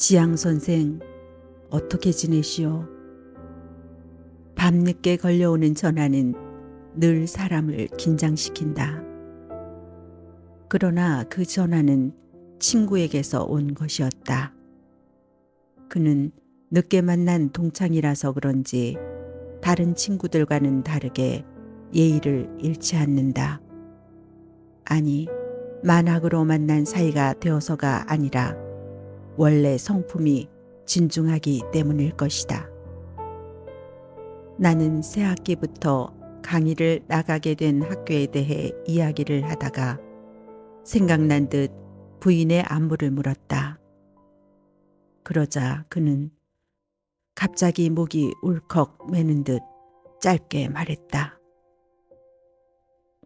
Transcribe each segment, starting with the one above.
지양 선생, 어떻게 지내시오? 밤늦게 걸려오는 전화는 늘 사람을 긴장시킨다. 그러나 그 전화는 친구에게서 온 것이었다. 그는 늦게 만난 동창이라서 그런지 다른 친구들과는 다르게 예의를 잃지 않는다. 아니, 만학으로 만난 사이가 되어서가 아니라 원래 성품이 진중하기 때문일 것이다. 나는 새 학기부터 강의를 나가게 된 학교에 대해 이야기를 하다가 생각난 듯 부인의 안부를 물었다. 그러자 그는 갑자기 목이 울컥 매는 듯 짧게 말했다.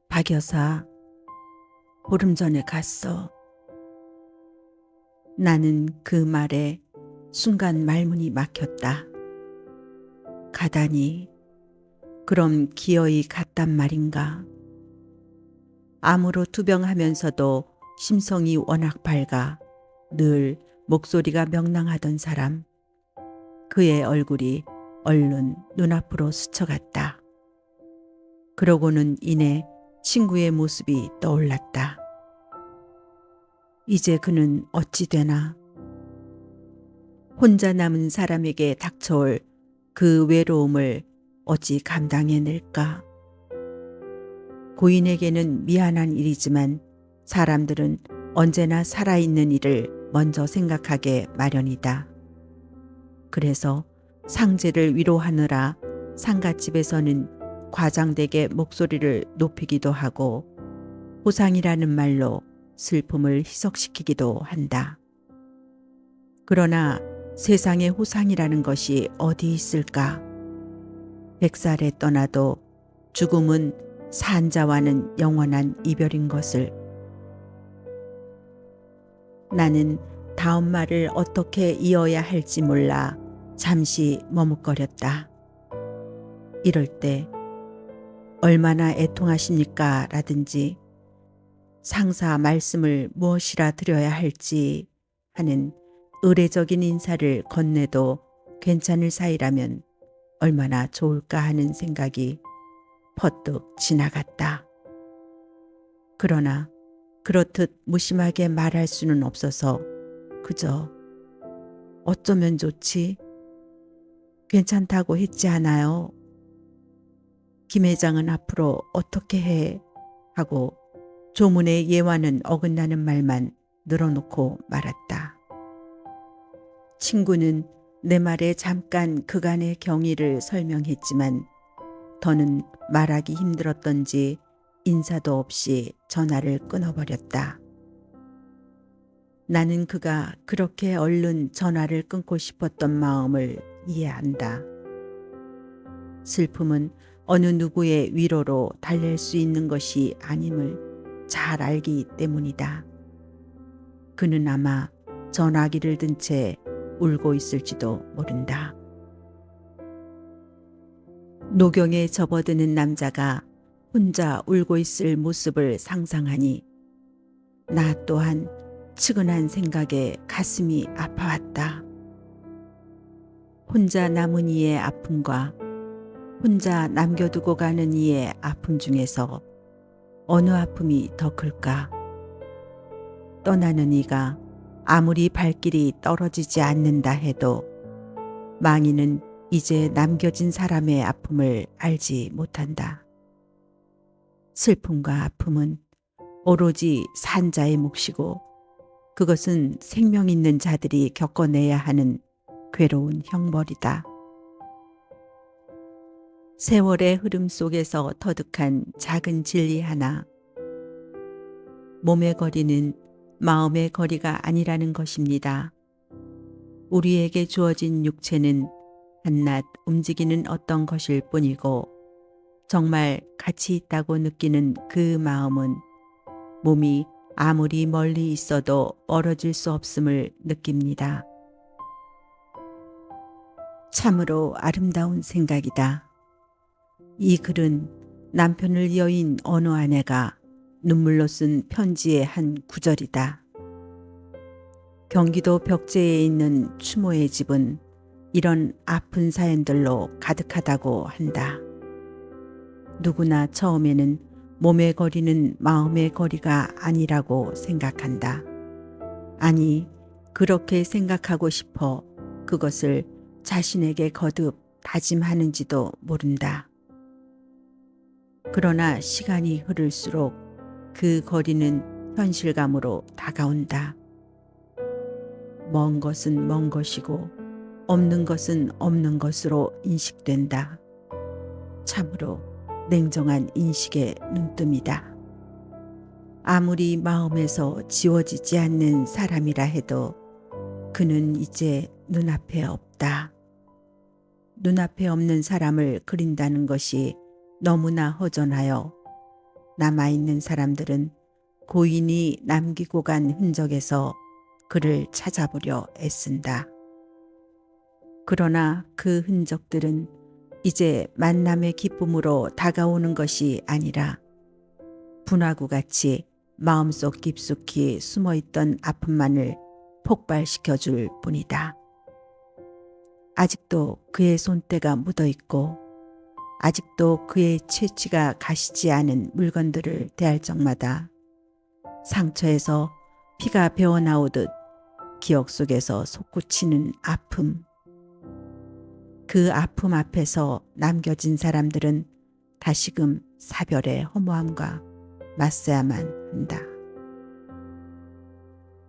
박 여사, 보름 전에 갔어. 나는 그 말에 순간 말문이 막혔다. 가다니, 그럼 기어이 갔단 말인가? 암으로 투병하면서도 심성이 워낙 밝아 늘 목소리가 명랑하던 사람. 그의 얼굴이 얼른 눈앞으로 스쳐갔다. 그러고는 이내 친구의 모습이 떠올랐다. 이제 그는 어찌 되나? 혼자 남은 사람에게 닥쳐올 그 외로움을 어찌 감당해낼까? 고인에게는 미안한 일이지만 사람들은 언제나 살아있는 일을 먼저 생각하게 마련이다. 그래서 상제를 위로하느라 상갓집에서는 과장되게 목소리를 높이기도 하고 호상이라는 말로 슬픔을 희석시키기도 한다. 그러나 세상에 호상이라는 것이 어디 있을까? 100살에 떠나도 죽음은 산자와는 영원한 이별인 것을. 나는 다음 말을 어떻게 이어야 할지 몰라 잠시 머뭇거렸다. 이럴 때 얼마나 애통하십니까? 라든지 상사 말씀을 무엇이라 드려야 할지 하는 의례적인 인사를 건네도 괜찮을 사이라면 얼마나 좋을까 하는 생각이 퍼뜩 지나갔다. 그러나 그렇듯 무심하게 말할 수는 없어서 그저 어쩌면 좋지? 괜찮다고 했지 않아요? 김 회장은 앞으로 어떻게 해? 하고 조문의 예와는 어긋나는 말만 늘어놓고 말았다. 친구는 내 말에 잠깐 그간의 경위를 설명했지만 더는 말하기 힘들었던지 인사도 없이 전화를 끊어버렸다. 나는 그가 그렇게 얼른 전화를 끊고 싶었던 마음을 이해한다. 슬픔은 어느 누구의 위로로 달랠 수 있는 것이 아님을 잘 알기 때문이다. 그는 아마 전화기를 든 채 울고 있을지도 모른다. 노경에 접어드는 남자가 혼자 울고 있을 모습을 상상하니 나 또한 측은한 생각에 가슴이 아파왔다. 혼자 남은 이의 아픔과 혼자 남겨두고 가는 이의 아픔 중에서 어느 아픔이 더 클까? 떠나는 이가 아무리 발길이 떨어지지 않는다 해도 망인은 이제 남겨진 사람의 아픔을 알지 못한다. 슬픔과 아픔은 오로지 산자의 몫이고 그것은 생명 있는 자들이 겪어내야 하는 괴로운 형벌이다. 세월의 흐름 속에서 터득한 작은 진리 하나. 몸의 거리는 마음의 거리가 아니라는 것입니다. 우리에게 주어진 육체는 한낱 움직이는 어떤 것일 뿐이고 정말 가치 있다고 느끼는 그 마음은 몸이 아무리 멀리 있어도 멀어질 수 없음을 느낍니다. 참으로 아름다운 생각이다. 이 글은 남편을 여인 어느 아내가 눈물로 쓴 편지의 한 구절이다. 경기도 벽제에 있는 추모의 집은 이런 아픈 사연들로 가득하다고 한다. 누구나 처음에는 몸의 거리는 마음의 거리가 아니라고 생각한다. 아니, 그렇게 생각하고 싶어 그것을 자신에게 거듭 다짐하는지도 모른다. 그러나 시간이 흐를수록 그 거리는 현실감으로 다가온다. 먼 것은 먼 것이고 없는 것은 없는 것으로 인식된다. 참으로 냉정한 인식의 눈뜸이다. 아무리 마음에서 지워지지 않는 사람이라 해도 그는 이제 눈앞에 없다. 눈앞에 없는 사람을 그린다는 것이 너무나 허전하여 남아있는 사람들은 고인이 남기고 간 흔적에서 그를 찾아보려 애쓴다. 그러나 그 흔적들은 이제 만남의 기쁨으로 다가오는 것이 아니라 분화구같이 마음속 깊숙이 숨어있던 아픔만을 폭발시켜줄 뿐이다. 아직도 그의 손때가 묻어있고 아직도 그의 채취가 가시지 않은 물건들을 대할 적마다 상처에서 피가 배어나오듯 기억 속에서 솟구치는 아픔. 그 아픔 앞에서 남겨진 사람들은 다시금 사별의 허무함과 맞서야만 한다.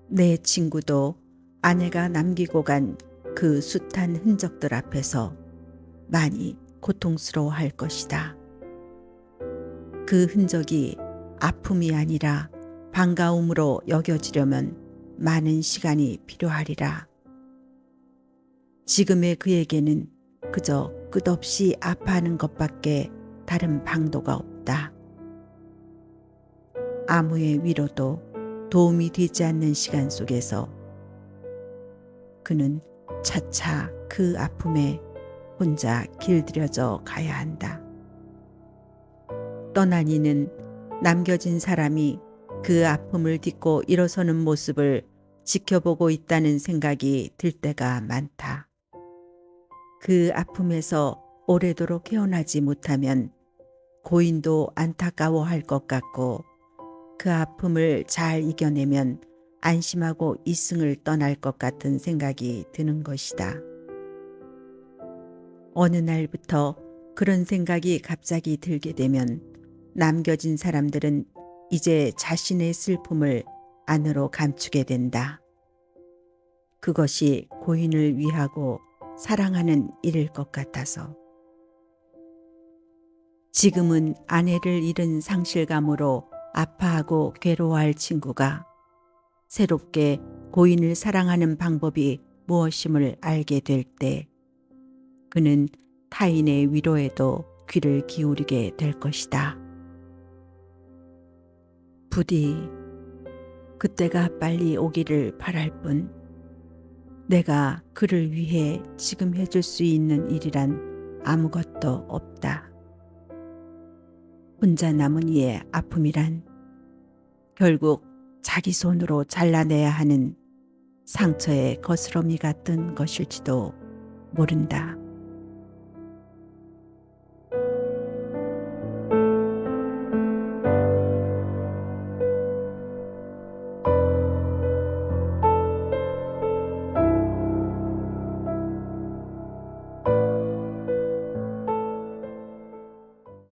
내 친구도 아내가 남기고 간 그 숱한 흔적들 앞에서 많이 고통스러워할 것이다. 그 흔적이 아픔이 아니라 반가움으로 여겨지려면 많은 시간이 필요하리라. 지금의 그에게는 그저 끝없이 아파하는 것밖에 다른 방도가 없다. 아무의 위로도 도움이 되지 않는 시간 속에서 그는 차차 그 아픔에 혼자 길들여져 가야 한다. 떠난 이는 남겨진 사람이 그 아픔을 딛고 일어서는 모습을 지켜보고 있다는 생각이 들 때가 많다. 그 아픔에서 오래도록 헤어나지 못하면 고인도 안타까워할 것 같고 그 아픔을 잘 이겨내면 안심하고 이승을 떠날 것 같은 생각이 드는 것이다. 어느 날부터 그런 생각이 갑자기 들게 되면 남겨진 사람들은 이제 자신의 슬픔을 안으로 감추게 된다. 그것이 고인을 위하고 사랑하는 일일 것 같아서. 지금은 아내를 잃은 상실감으로 아파하고 괴로워할 친구가 새롭게 고인을 사랑하는 방법이 무엇임을 알게 될 때 그는 타인의 위로에도 귀를 기울이게 될 것이다. 부디 그때가 빨리 오기를 바랄 뿐 내가 그를 위해 지금 해줄 수 있는 일이란 아무것도 없다. 혼자 남은 이의 아픔이란 결국 자기 손으로 잘라내야 하는 상처의 거스러미 같은 것일지도 모른다.